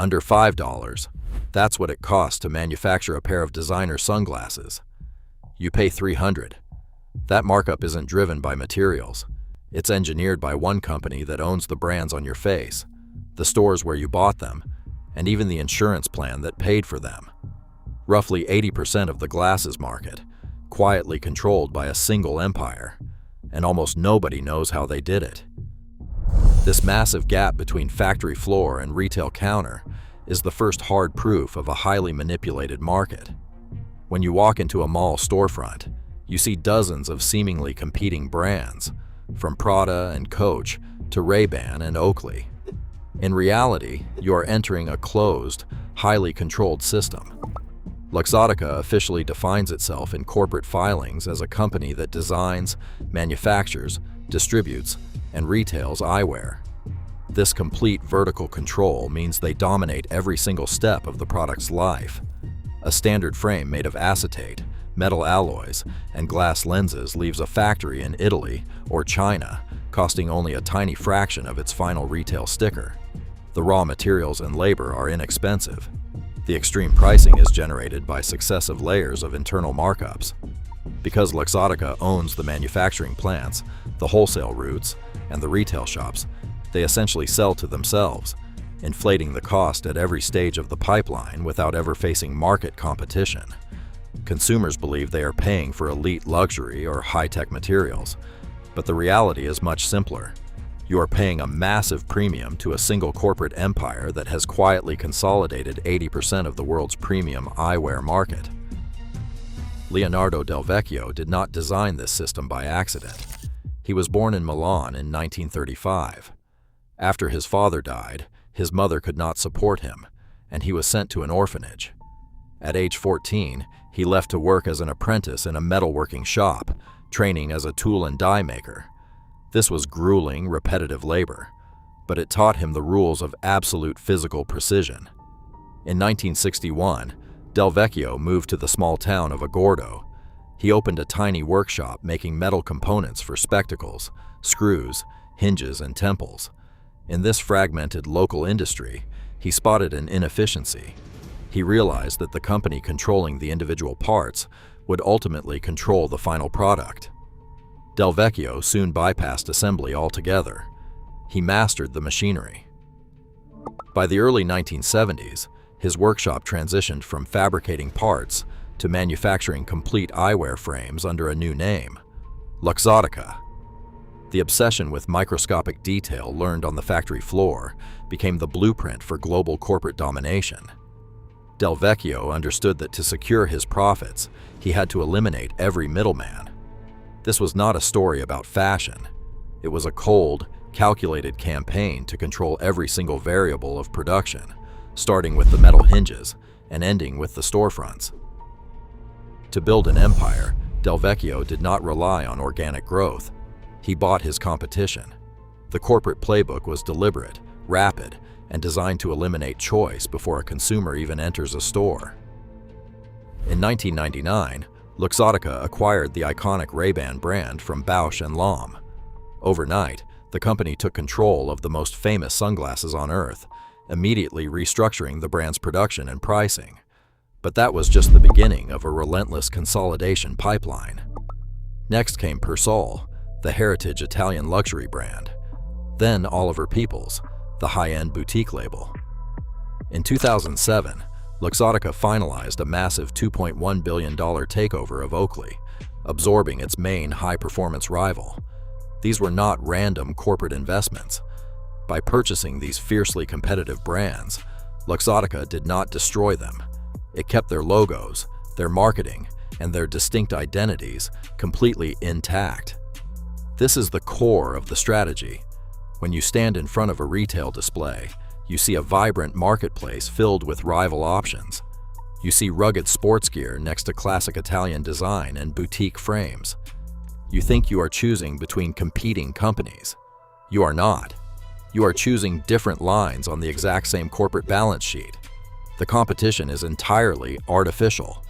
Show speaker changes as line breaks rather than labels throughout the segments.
Under $5. That's what it costs to manufacture a pair of designer sunglasses. You pay $300. That markup isn't driven by materials. It's engineered by one company that owns the brands on your face, the stores where you bought them, and even the insurance plan that paid for them. Roughly 80% of the glasses market, quietly controlled by a single empire, and almost nobody knows how they did it. This massive gap between factory floor and retail counter is the first hard proof of a highly manipulated market. When you walk into a mall storefront, you see dozens of seemingly competing brands, from Prada and Coach to Ray-Ban and Oakley. In reality, you are entering a closed, highly controlled system. Luxottica officially defines itself in corporate filings as a company that designs, manufactures, distributes, and retails eyewear. This complete vertical control means they dominate every single step of the product's life. A standard frame made of acetate, metal alloys, and glass lenses leaves a factory in Italy or China, costing only a tiny fraction of its final retail sticker. The raw materials and labor are inexpensive. The extreme pricing is generated by successive layers of internal markups. Because Luxottica owns the manufacturing plants, the wholesale routes, and the retail shops, they essentially sell to themselves, inflating the cost at every stage of the pipeline without ever facing market competition. Consumers believe they are paying for elite luxury or high-tech materials, but the reality is much simpler. You are paying a massive premium to a single corporate empire that has quietly consolidated 80% of the world's premium eyewear market. Leonardo del Vecchio did not design this system by accident. He was born in Milan in 1935. After his father died, his mother could not support him, and he was sent to an orphanage. At age 14, he left to work as an apprentice in a metalworking shop, training as a tool and die maker. This was grueling, repetitive labor, but it taught him the rules of absolute physical precision. In 1961, Del Vecchio moved to the small town of Agordo. He opened a tiny workshop making metal components for spectacles, screws, hinges, and temples. In this fragmented local industry, he spotted an inefficiency. He realized that the company controlling the individual parts would ultimately control the final product. Del Vecchio soon bypassed assembly altogether. He mastered the machinery. By the early 1970s, his workshop transitioned from fabricating parts to manufacturing complete eyewear frames under a new name, Luxottica. The obsession with microscopic detail learned on the factory floor became the blueprint for global corporate domination. Del Vecchio understood that to secure his profits, he had to eliminate every middleman. This was not a story about fashion. It was a cold, calculated campaign to control every single variable of production, starting with the metal hinges and ending with the storefronts. To build an empire, Del Vecchio did not rely on organic growth. He bought his competition. The corporate playbook was deliberate, rapid, and designed to eliminate choice before a consumer even enters a store. In 1999, Luxottica acquired the iconic Ray-Ban brand from Bausch & Lomb. Overnight, the company took control of the most famous sunglasses on Earth, immediately restructuring the brand's production and pricing. But that was just the beginning of a relentless consolidation pipeline. Next came Persol, the heritage Italian luxury brand. Then Oliver Peoples, the high-end boutique label. In 2007, Luxottica finalized a massive $2.1 billion takeover of Oakley, absorbing its main high-performance rival. These were not random corporate investments. By purchasing these fiercely competitive brands, Luxottica did not destroy them. It kept their logos, their marketing, and their distinct identities completely intact. This is the core of the strategy. When you stand in front of a retail display, you see a vibrant marketplace filled with rival options. You see rugged sports gear next to classic Italian design and boutique frames. You think you are choosing between competing companies. You are not. You are choosing different lines on the exact same corporate balance sheet. The competition is entirely artificial.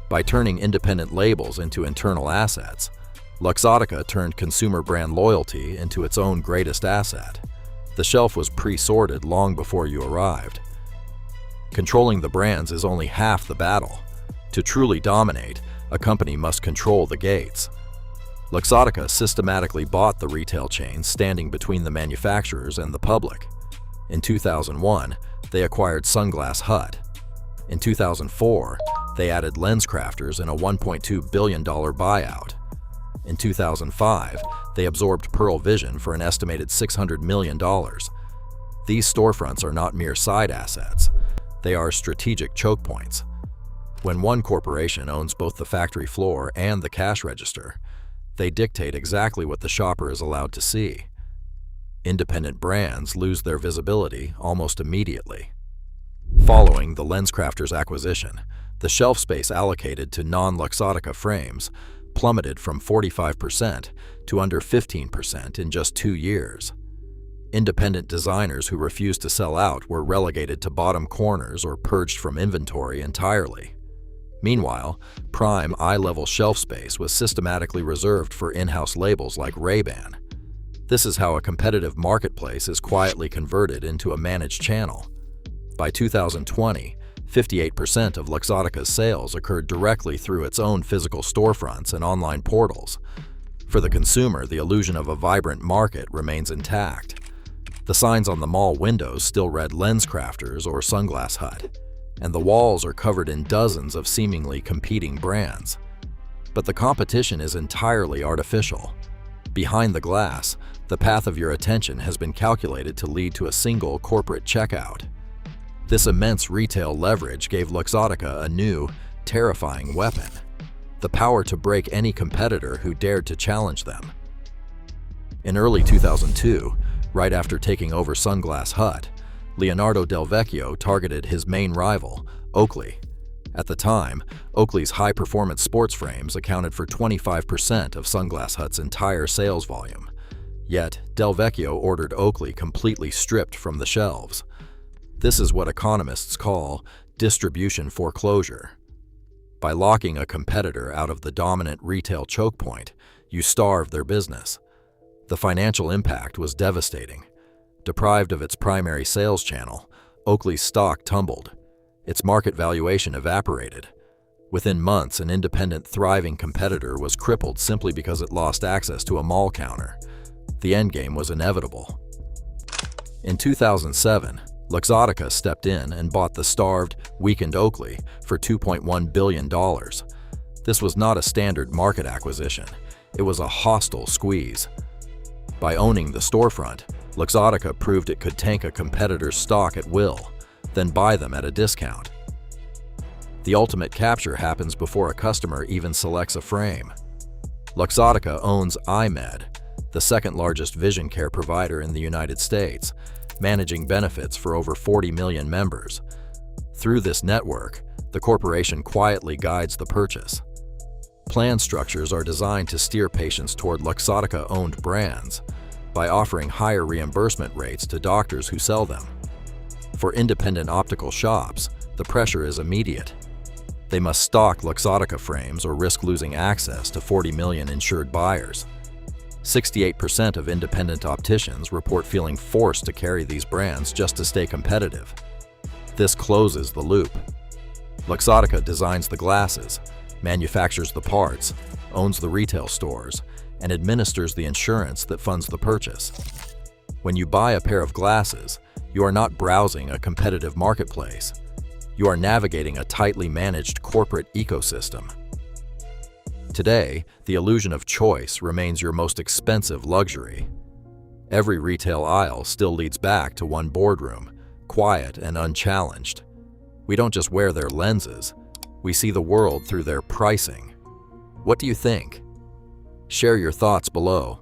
By turning independent labels into internal assets, Luxottica turned consumer brand loyalty into its own greatest asset. The shelf was pre-sorted long before you arrived. Controlling the brands is only half the battle. To truly dominate, a company must control the gates. Luxottica systematically bought the retail chains standing between the manufacturers and the public. In 2001, they acquired Sunglass Hut. In 2004, they added LensCrafters in a $1.2 billion buyout. In 2005, they absorbed Pearl Vision for an estimated $600 million. These storefronts are not mere side assets. They are strategic choke points. When one corporation owns both the factory floor and the cash register, they dictate exactly what the shopper is allowed to see. Independent brands lose their visibility almost immediately. Following the LensCrafters acquisition, the shelf space allocated to non-Luxottica frames plummeted from 45% to under 15% in just 2 years. Independent designers who refused to sell out were relegated to bottom corners or purged from inventory entirely. Meanwhile, prime eye-level shelf space was systematically reserved for in-house labels like Ray-Ban. This is how a competitive marketplace is quietly converted into a managed channel. By 2020, 58% of Luxottica's sales occurred directly through its own physical storefronts and online portals. For the consumer, the illusion of a vibrant market remains intact. The signs on the mall windows still read LensCrafters or Sunglass Hut, and the walls are covered in dozens of seemingly competing brands. But the competition is entirely artificial. Behind the glass, the path of your attention has been calculated to lead to a single corporate checkout. This immense retail leverage gave Luxottica a new, terrifying weapon: the power to break any competitor who dared to challenge them. In early 2002, right after taking over Sunglass Hut, Leonardo del Vecchio targeted his main rival, Oakley. At the time, Oakley's high-performance sports frames accounted for 25% of Sunglass Hut's entire sales volume. Yet, del Vecchio ordered Oakley completely stripped from the shelves. This is what economists call distribution foreclosure. By locking a competitor out of the dominant retail choke point, you starve their business. The financial impact was devastating. Deprived of its primary sales channel, Oakley's stock tumbled. Its market valuation evaporated. Within months, an independent, thriving competitor was crippled simply because it lost access to a mall counter. The endgame was inevitable. In 2007, Luxottica stepped in and bought the starved, weakened Oakley for $2.1 billion. This was not a standard market acquisition. It was a hostile squeeze. By owning the storefront, Luxottica proved it could tank a competitor's stock at will, then buy them at a discount. The ultimate capture happens before a customer even selects a frame. Luxottica owns EyeMed, the second-largest vision care provider in the United States, managing benefits for over 40 million members. Through this network, the corporation quietly guides the purchase. Plan structures are designed to steer patients toward Luxottica-owned brands by offering higher reimbursement rates to doctors who sell them. For independent optical shops, the pressure is immediate. They must stock Luxottica frames or risk losing access to 40 million insured buyers. 68% of independent opticians report feeling forced to carry these brands just to stay competitive. This closes the loop. Luxottica designs the glasses, manufactures the parts, owns the retail stores, and administers the insurance that funds the purchase. When you buy a pair of glasses, you are not browsing a competitive marketplace. You are navigating a tightly managed corporate ecosystem. Today, the illusion of choice remains your most expensive luxury. Every retail aisle still leads back to one boardroom, quiet and unchallenged. We don't just wear their lenses, we see the world through their pricing. What do you think? Share your thoughts below.